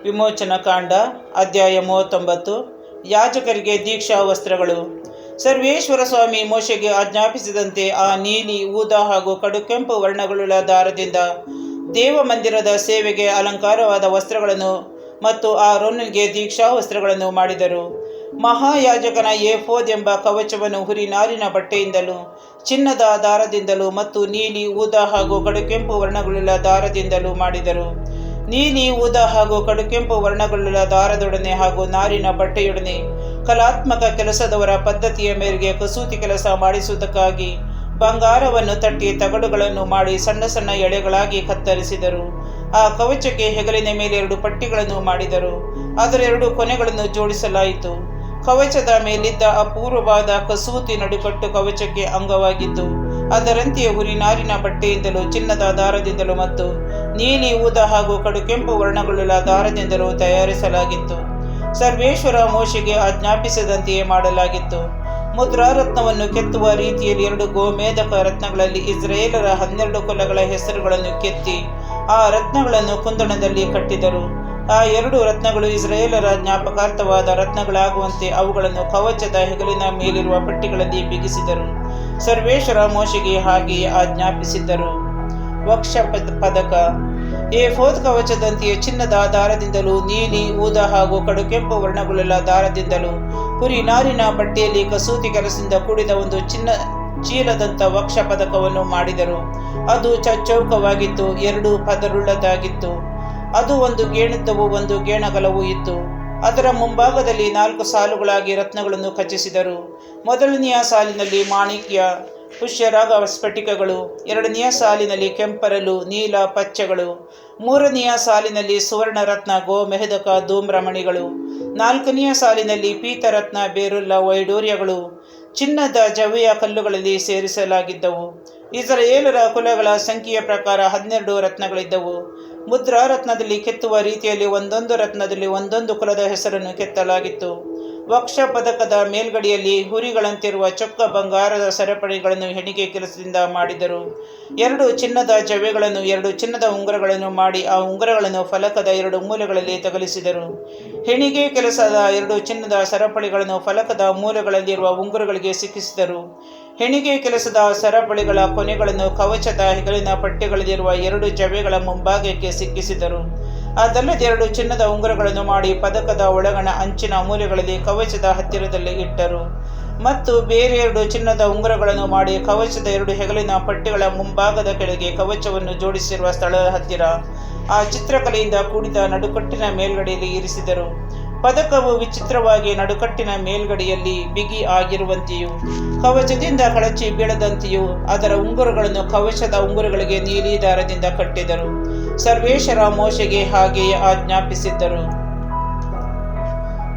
ವಿಮೋಚನ ಕಾಂಡ ಅಧ್ಯಾಯ 39. ಯಾಜಕರಿಗೆ ದೀಕ್ಷಾ ವಸ್ತ್ರಗಳು. ಸರ್ವೇಶ್ವರ ಸ್ವಾಮಿ ಮೋಶೆಗೆ ಆಜ್ಞಾಪಿಸಿದಂತೆ ಆ ನೀಲಿ, ಊದಾ ಹಾಗೂ ಕಡುಕೆಂಪು ವರ್ಣಗಳುಳ್ಳ ದಾರದಿಂದ ದೇವ ಮಂದಿರದ ಸೇವೆಗೆ ಅಲಂಕಾರವಾದ ವಸ್ತ್ರಗಳನ್ನು ಮತ್ತು ಆರೋನನಿಗೆ ದೀಕ್ಷಾ ವಸ್ತ್ರಗಳನ್ನು ಮಾಡಿದರು. ಮಹಾಯಾಜಕನ ಏಫೋದ್ ಎಂಬ ಕವಚವನ್ನು ಹುರಿ ನಾರಿನ ಬಟ್ಟೆಯಿಂದಲೂ ಚಿನ್ನದ ದಾರದಿಂದಲೂ ಮತ್ತು ನೀಲಿ, ಊದಾ ಹಾಗೂ ಕಡುಕೆಂಪು ವರ್ಣಗಳುಳ್ಳ ದಾರದಿಂದಲೂ ಮಾಡಿದರು. ನೀಲಿ, ಊದಾ ಹಾಗೂ ಕಡುಕೆಂಪು ವರ್ಣಗಳುಳ್ಳ ದಾರದೊಡನೆ ಹಾಗೂ ನಾರಿನ ಬಟ್ಟೆಯೊಡನೆ ಕಲಾತ್ಮಕ ಕೆಲಸದವರ ಪದ್ಧತಿಯ ಮೇರೆಗೆ ಕಸೂತಿ ಕೆಲಸ ಮಾಡಿಸುವುದಕ್ಕಾಗಿ ಬಂಗಾರವನ್ನು ತಟ್ಟಿ ತಗಡುಗಳನ್ನು ಮಾಡಿ ಸಣ್ಣ ಸಣ್ಣ ಎಳೆಗಳಾಗಿ ಕತ್ತರಿಸಿದರು. ಆ ಕವಚಕ್ಕೆ ಹೆಗಲಿನ ಮೇಲೆ 2 ಪಟ್ಟಿಗಳನ್ನು ಮಾಡಿದರು. ಅದರ 2 ಕೊನೆಗಳನ್ನು ಜೋಡಿಸಲಾಯಿತು. ಕವಚದ ಮೇಲಿದ್ದ ಅಪೂರ್ವವಾದ ಕಸೂತಿ ನಡುಕಟ್ಟು ಕವಚಕ್ಕೆ ಅಂಗವಾಗಿದ್ದು, ಅದರಂತೆಯೇ ಹುರಿ ನಾರಿನ ಬಟ್ಟೆಯಿಂದಲೂ ಚಿನ್ನದ ದಾರದಿಂದಲೂ ಮತ್ತು ನೀಲಿ, ಊದಾ ಹಾಗೂ ಕಡುಕೆಂಪು ವರ್ಣಗಳುಳ್ಳ ದಾರದಿಂದಲೂ ತಯಾರಿಸಲಾಗಿತ್ತು. ಸರ್ವೇಶ್ವರ ಮೋಶೆಗೆ ಆಜ್ಞಾಪಿಸಿದಂತೆಯೇ ಮಾಡಲಾಗಿತ್ತು. ಮುದ್ರಾರತ್ನವನ್ನು ಕೆತ್ತುವ ರೀತಿಯಲ್ಲಿ 2 ಗೋಮೇಧಕ ರತ್ನಗಳಲ್ಲಿ ಇಸ್ರಾಯೇಲರ 12 ಕುಲಗಳ ಹೆಸರುಗಳನ್ನು ಕೆತ್ತಿ ಆ ರತ್ನಗಳನ್ನು ಕುಂದಣದಲ್ಲಿ ಕಟ್ಟಿದರು. ಆ 2 ರತ್ನಗಳು ಇಸ್ರಾಯೇಲರ ಜ್ಞಾಪಕಾರ್ಥವಾದ ರತ್ನಗಳಾಗುವಂತೆ ಅವುಗಳನ್ನು ಕವಚದ ಹೆಗಲಿನ ಮೇಲಿರುವ ಪಟ್ಟಿಗಳಲ್ಲಿ ಬಿಗಿಸಿದರು. ಸರ್ವೇಶ್ವರ ಮೋಶೆಗೆ ಹಾಗೆಯೇ ಆಜ್ಞಾಪಿಸಿದ್ದರು. ವಕ್ಷ ಪದಕ. ಏಫೋದ್ ಕವಚದಂತೆಯೇ ಚಿನ್ನದ ದಾರದಿಂದಲೂ ನೀಲಿ, ಊದಾ ಹಾಗೂ ಕಡುಕೆಂಪು ವರ್ಣಗಳುಳ್ಳ ದಾರದಿಂದಲೂ ಹುರಿ ನಾರಿನ ಬಟ್ಟೆಯಲ್ಲಿ ಕಸೂತಿ ಕೆಲಸದಿಂದ ಕೂಡಿದ ಒಂದು ಚೀಲದಂಥ ವಕ್ಷ ಪದಕವನ್ನು ಮಾಡಿದರು. ಅದು ಚಚ್ಚೌಕವಾಗಿತ್ತು, 2 ಪದರುಳ್ಳದಾಗಿತ್ತು. ಅದು 1 ಗೇಣುದ್ದವೂ 1 ಗೇಣಗಲವೂ ಇತ್ತು. ಅದರ ಮುಂಭಾಗದಲ್ಲಿ 4 ಸಾಲುಗಳಾಗಿ ರತ್ನಗಳನ್ನು ಖಚಿಸಿದರು. ಮೊದಲನೆಯ ಸಾಲಿನಲ್ಲಿ ಮಾಣಿಕ್ಯ, ಪುಷ್ಯರಾಗ ಸ್ಫಟಿಕಗಳು, 2ನೆಯ ಸಾಲಿನಲ್ಲಿ ಕೆಂಪರಲು, ನೀಲ, ಪಚ್ಚೆಗಳು, 3ನೆಯ ಸಾಲಿನಲ್ಲಿ ಸುವರ್ಣ ರತ್ನ, ಗೋಮೆಹದಕ, ಧೂಮ್ರಮಣಿಗಳು, 4ನೆಯ ಸಾಲಿನಲ್ಲಿ ಪೀತರತ್ನ, ಬೇರುಲ್ಲ, ವೈಡೂರ್ಯಗಳು ಚಿನ್ನದ ಜವೆಯ ಕಲ್ಲುಗಳಲ್ಲಿ ಸೇರಿಸಲಾಗಿದ್ದವು. ಇಸ್ರಾಯೇಲರ ಕುಲಗಳ ಸಂಖ್ಯೆಯ ಪ್ರಕಾರ 12 ರತ್ನಗಳಿದ್ದವು. ಮುದ್ರಾರತ್ನದಲ್ಲಿ ಕೆತ್ತುವ ರೀತಿಯಲ್ಲಿ ಒಂದೊಂದು ರತ್ನದಲ್ಲಿ ಒಂದೊಂದು ಕುಲದ ಹೆಸರನ್ನು ಕೆತ್ತಲಾಗಿತ್ತು. ವಕ್ಷ ಪದಕದ ಮೇಲ್ಗಡಿಯಲ್ಲಿ ಹುರಿಗಳಂತಿರುವ ಚೊಕ್ಕ ಬಂಗಾರದ ಸರಪಳಿಗಳನ್ನು ಹೆಣಿಗೆ ಕೆಲಸದಿಂದ ಮಾಡಿದರು. 2 ಚಿನ್ನದ ಜವೆಗಳನ್ನು 2 ಚಿನ್ನದ ಉಂಗುರಗಳನ್ನು ಮಾಡಿ ಆ ಉಂಗುರಗಳನ್ನು ಫಲಕದ 2 ಮೂಲೆಗಳಲ್ಲಿ ತಗಲಿಸಿದರು. ಹೆಣಿಗೆ ಕೆಲಸದ 2 ಚಿನ್ನದ ಸರಪಳಿಗಳನ್ನು ಫಲಕದ ಮೂಲೆಗಳಲ್ಲಿರುವ ಉಂಗುರಗಳಿಗೆ ಸಿಕ್ಕಿಸಿದರು. ಹೆಣಿಗೆ ಕೆಲಸದ ಸರಪಳಿಗಳ ಕೊನೆಗಳನ್ನು ಕವಚದ ಹೆಗಲಿನ ಪಟ್ಟೆಗಳಲ್ಲಿರುವ 2 ಜವೆಗಳ ಮುಂಭಾಗಕ್ಕೆ ಸಿಕ್ಕಿಸಿದರು. ಅದಲ್ಲದೆ 2 ಚಿನ್ನದ ಉಂಗುರಗಳನ್ನು ಮಾಡಿ ಪದಕದ ಒಳಗಣ ಅಂಚಿನ ಮೂಲೆಗಳಲ್ಲಿ ಕವಚದ ಹತ್ತಿರದಲ್ಲಿ ಇಟ್ಟರು. ಮತ್ತು ಬೇರೆ 2 ಚಿನ್ನದ ಉಂಗುರಗಳನ್ನು ಮಾಡಿ ಕವಚದ 2 ಹೆಗಲಿನ ಪಟ್ಟೆಗಳ ಮುಂಭಾಗದ ಕೆಳಗೆ ಕವಚವನ್ನು ಜೋಡಿಸಿರುವ ಸ್ಥಳದ ಹತ್ತಿರ ಆ ಚಿತ್ರಕಲೆಯಿಂದ ಕೂಡಿದ ನಡುಕಟ್ಟಿನ ಮೇಲ್ಗಡೆಯಲ್ಲಿ ಇರಿಸಿದರು. ಪದಕವು ವಿಚಿತ್ರವಾಗಿ ನಡುಕಟ್ಟಿನ ಮೇಲ್ಗಡೆಯಲ್ಲಿ ಬಿಗಿ ಆಗಿರುವಂತೆಯೂ ಕವಚದಿಂದ ಕಳಚಿ ಬೀಳದಂತೆಯೂ ಅದರ ಉಂಗುರಗಳನ್ನು ಕವಚದ ಉಂಗುರಗಳಿಗೆ ನೀಲಿ ದಾರದಿಂದ ಕಟ್ಟಿದರು. ಸರ್ವೇಶ್ವರ ಮೋಶೆಗೆ ಹಾಗೆಯೇ ಆಜ್ಞಾಪಿಸಿದ್ದರು.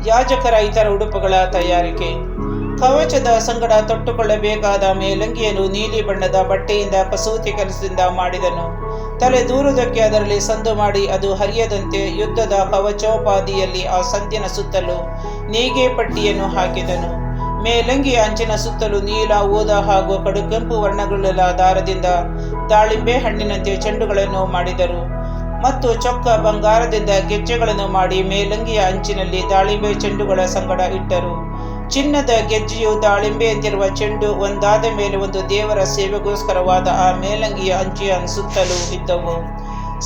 ಯಾಜಕರ ಇತರ ಉಡುಪುಗಳ ತಯಾರಿಕೆ. ಕವಚದ ಸಂಗಡ ತೊಟ್ಟುಕೊಳ್ಳಬೇಕಾದ ಮೇಲಂಗಿಯನ್ನು ನೀಲಿ ಬಣ್ಣದ ಬಟ್ಟೆಯಿಂದ ಕಸೂತಿ ಕೆಲಸದಿಂದ ಮಾಡಿದನು. ತಲೆ ದೂರುವುದಕ್ಕೆ ಅದರಲ್ಲಿ ಸಂದು ಮಾಡಿ ಅದು ಹರಿಯದಂತೆ ಯುದ್ಧದ ಕವಚೋಪಾದಿಯಲ್ಲಿ ಆ ಸಂದಿನ ಸುತ್ತಲೂ ನೇಯ್ಗೆ ಪಟ್ಟಿಯನ್ನು ಹಾಕಿದನು. ಮೇಲಂಗಿಯ ಅಂಚಿನ ಸುತ್ತಲೂ ನೀಲ, ಊದಾ ಹಾಗೂ ಕಡುಕೆಂಪು ವರ್ಣಗಳುಳ್ಳ ದಾರದಿಂದ ದಾಳಿಂಬೆ ಹಣ್ಣಿನಂತೆ ಚೆಂಡುಗಳನ್ನು ಮಾಡಿದರು. ಮತ್ತು ಚೊಕ್ಕ ಬಂಗಾರದಿಂದ ಗೆಜ್ಜೆಗಳನ್ನು ಮಾಡಿ ಮೇಲಂಗಿಯ ಅಂಚಿನಲ್ಲಿ ದಾಳಿಂಬೆ ಚೆಂಡುಗಳ ಸಂಗಡ ಇಟ್ಟರು. ಚಿನ್ನದ ಗೆಜ್ಜೆಯು ದಾಳಿಂಬೆಯಂತಿರುವ ಚೆಂಡು ಒಂದಾದ ಮೇಲೆ ಒಂದು ದೇವರ ಸೇವೆಗೋಸ್ಕರವಾದ ಆ ಮೇಲಂಗಿಯ ಅಂಚಿನ ಸುತ್ತಲೂ ಇದ್ದವು.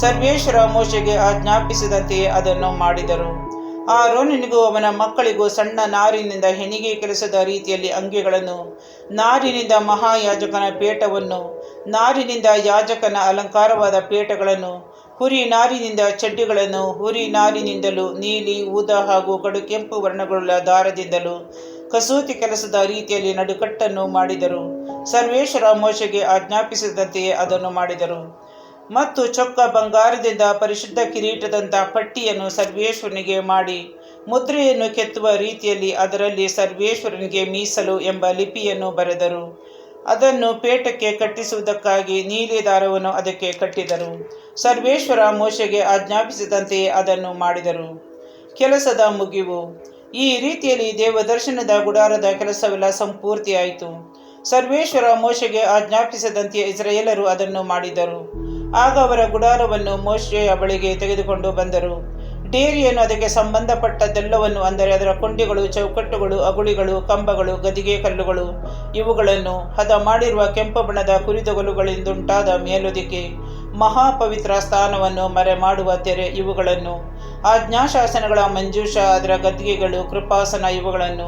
ಸರ್ವೇಶ್ವರ ಮೋಶೆಗೆ ಆಜ್ಞಾಪಿಸಿದಂತೆಯೇ ಅದನ್ನು ಮಾಡಿದರು. ಆರೋನನಿಗೂ ಅವನ ಮಕ್ಕಳಿಗೂ ಸಣ್ಣ ನಾರಿನಿಂದ ಹೆಣಿಗೆ ಕೆಲಸದ ರೀತಿಯಲ್ಲಿ ಅಂಗಿಗಳನ್ನು, ನಾರಿನಿಂದ ಮಹಾಯಾಜಕನ ಪೇಟವನ್ನು, ನಾರಿನಿಂದ ಯಾಜಕನ ಅಲಂಕಾರವಾದ ಪೇಟಗಳನ್ನು, ಹುರಿ ನಾರಿನಿಂದ ಚಡ್ಡಿಗಳನ್ನು, ಹುರಿ ನಾರಿನಿಂದಲೂ ನೀಲಿ, ಊದಾ ಹಾಗೂ ಕಡುಕೆಂಪು ವರ್ಣಗಳುಳ್ಳ ದಾರದಿಂದಲೂ ಕಸೂತಿ ಕೆಲಸದ ರೀತಿಯಲ್ಲಿ ನಡುಕಟ್ಟನ್ನು ಮಾಡಿದರು. ಸರ್ವೇಶ್ವರ ಮೋಶೆಗೆ ಆಜ್ಞಾಪಿಸಿದಂತೆಯೇ ಅದನ್ನು ಮಾಡಿದರು. ಮತ್ತು ಚೊಕ್ಕ ಬಂಗಾರದಿಂದ ಪರಿಶುದ್ಧ ಕಿರೀಟದಂಥ ಪಟ್ಟಿಯನ್ನು ಸರ್ವೇಶ್ವರನಿಗೆ ಮಾಡಿ ಮುದ್ರೆಯನ್ನು ಕೆತ್ತುವ ರೀತಿಯಲ್ಲಿ ಅದರಲ್ಲಿ ಸರ್ವೇಶ್ವರನಿಗೆ ಮೀಸಲು ಎಂಬ ಲಿಪಿಯನ್ನು ಬರೆದರು. ಅದನ್ನು ಪೇಟಕ್ಕೆ ಕಟ್ಟಿಸುವುದಕ್ಕಾಗಿ ನೀಲಿ ದಾರವನ್ನು ಅದಕ್ಕೆ ಕಟ್ಟಿದರು. ಸರ್ವೇಶ್ವರ ಮೋಶೆಗೆ ಆಜ್ಞಾಪಿಸಿದಂತೆಯೇ ಅದನ್ನು ಮಾಡಿದರು. ಕೆಲಸದ ಮುಗಿವು. ಈ ರೀತಿಯಲ್ಲಿ ದೇವದರ್ಶನದ ಗುಡಾರದ ಕೆಲಸವೆಲ್ಲ ಸಂಪೂರ್ತಿಯಾಯಿತು. ಸರ್ವೇಶ್ವರ ಮೋಶೆಗೆ ಆಜ್ಞಾಪಿಸಿದಂತೆ ಇಸ್ರಾಯೇಲರು ಅದನ್ನು ಮಾಡಿದರು. ಆಗ ಅವರ ಗುಡಾರವನ್ನು ಮೋಶೆಯ ಬಳಿಗೆ ತೆಗೆದುಕೊಂಡು ಬಂದರು. ಡೇರಿಯನ್ನು ಅದಕ್ಕೆ ಸಂಬಂಧಪಟ್ಟದ್ದೆಲ್ಲವನ್ನು, ಅಂದರೆ ಅದರ ಕೊಂಡಿಗಳು, ಚೌಕಟ್ಟುಗಳು, ಅಗುಳಿಗಳು, ಕಂಬಗಳು, ಗದಿಗೆ ಕಲ್ಲುಗಳು ಇವುಗಳನ್ನು, ಹದ ಮಾಡಿರುವ ಕೆಂಪು ಬಣ್ಣದ ಕುರಿತೊಗಲುಗಳಿಂದುಂಟಾದ ಮೇಲೊದಿಕೆ, ಮಹಾಪವಿತ್ರ ಸ್ಥಾನವನ್ನು ಮರೆ ಮಾಡುವ ತೆರೆ ಇವುಗಳನ್ನು, ಆಜ್ಞಾಶಾಸನಗಳ ಮಂಜೂಷ, ಅದರ ಗದ್ದಿಗೆಗಳು, ಕೃಪಾಸನ ಇವುಗಳನ್ನು,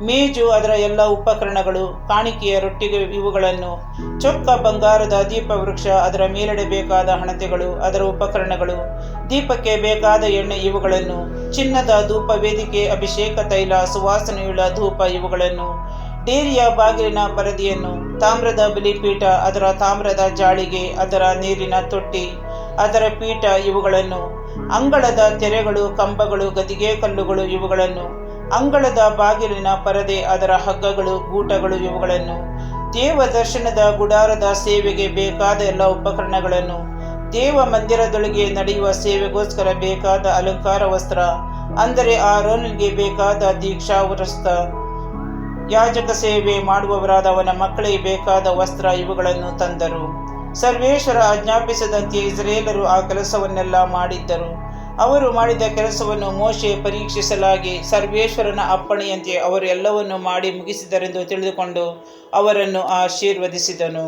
ಮೇಜು, ಅದರ ಎಲ್ಲ ಉಪಕರಣಗಳು, ಕಾಣಿಕೆಯ ರೊಟ್ಟಿಗೆ ಇವುಗಳನ್ನು, ಚೊಕ್ಕ ಬಂಗಾರದ ದೀಪವೃಕ್ಷ, ಅದರ ಮೇಲಿಡಬೇಕಾದ ಹಣತೆಗಳು, ಅದರ ಉಪಕರಣಗಳು, ದೀಪಕ್ಕೆ ಬೇಕಾದ ಎಣ್ಣೆ ಇವುಗಳನ್ನು, ಚಿನ್ನದ ಧೂಪ ವೇದಿಕೆ, ಅಭಿಷೇಕ ತೈಲ, ಸುವಾಸನೆಯುಳ್ಳ ಧೂಪ ಇವುಗಳನ್ನು, ಡೇರಿಯ ಬಾಗಿಲಿನ ಪರದೆಯನ್ನು, ತಾಮ್ರದ ಬಲಿಪೀಠ, ಅದರ ತಾಮ್ರದ ಜಾಳಿಗೆ, ಅದರ ನೀರಿನ ತೊಟ್ಟಿ, ಅದರ ಪೀಠ ಇವುಗಳನ್ನು, ಅಂಗಳದ ತೆರೆಗಳು, ಕಂಬಗಳು, ಗದಿಗೆ ಕಲ್ಲುಗಳು ಇವುಗಳನ್ನು, ಅಂಗಳದ ಬಾಗಿಲಿನ ಪರದೆ, ಅದರ ಹಗ್ಗಗಳು, ಗೂಟಗಳು ಇವುಗಳನ್ನು, ದೇವ ದರ್ಶನದ ಗುಡಾರದ ಸೇವೆಗೆ ಬೇಕಾದ ಎಲ್ಲ ಉಪಕರಣಗಳನ್ನು, ದೇವ ಮಂದಿರದೊಳಗೆ ನಡೆಯುವ ಸೇವೆಗೋಸ್ಕರ ಬೇಕಾದ ಅಲಂಕಾರ ವಸ್ತ್ರ, ಅಂದರೆ ಆರೋನನಿಗೆ ಬೇಕಾದ ದೀಕ್ಷಾವಸ್ತ್ರ, ಯಾಜಕ ಸೇವೆ ಮಾಡುವವರಾದ ಅವನ ಮಕ್ಕಳಿಗೆ ಬೇಕಾದ ವಸ್ತ್ರ ಇವುಗಳನ್ನು ತಂದರು. ಸರ್ವೇಶ್ವರ ಆಜ್ಞಾಪಿಸದಂತೆ ಇಸ್ರಾಯೇಲರು ಆ ಕೆಲಸವನ್ನೆಲ್ಲ ಮಾಡಿದ್ದರು. ಅವರು ಮಾಡಿದ ಕೆಲಸವನ್ನು ಮೋಶೆ ಪರೀಕ್ಷಿಸಲಾಗಿ ಸರ್ವೇಶ್ವರನ ಅಪ್ಪಣೆಯಂತೆ ಅವರು ಎಲ್ಲವನ್ನು ಮಾಡಿ ಮುಗಿಸಿದರೆಂದು ತಿಳಿದುಕೊಂಡು ಅವರನ್ನು ಆಶೀರ್ವದಿಸಿದನು.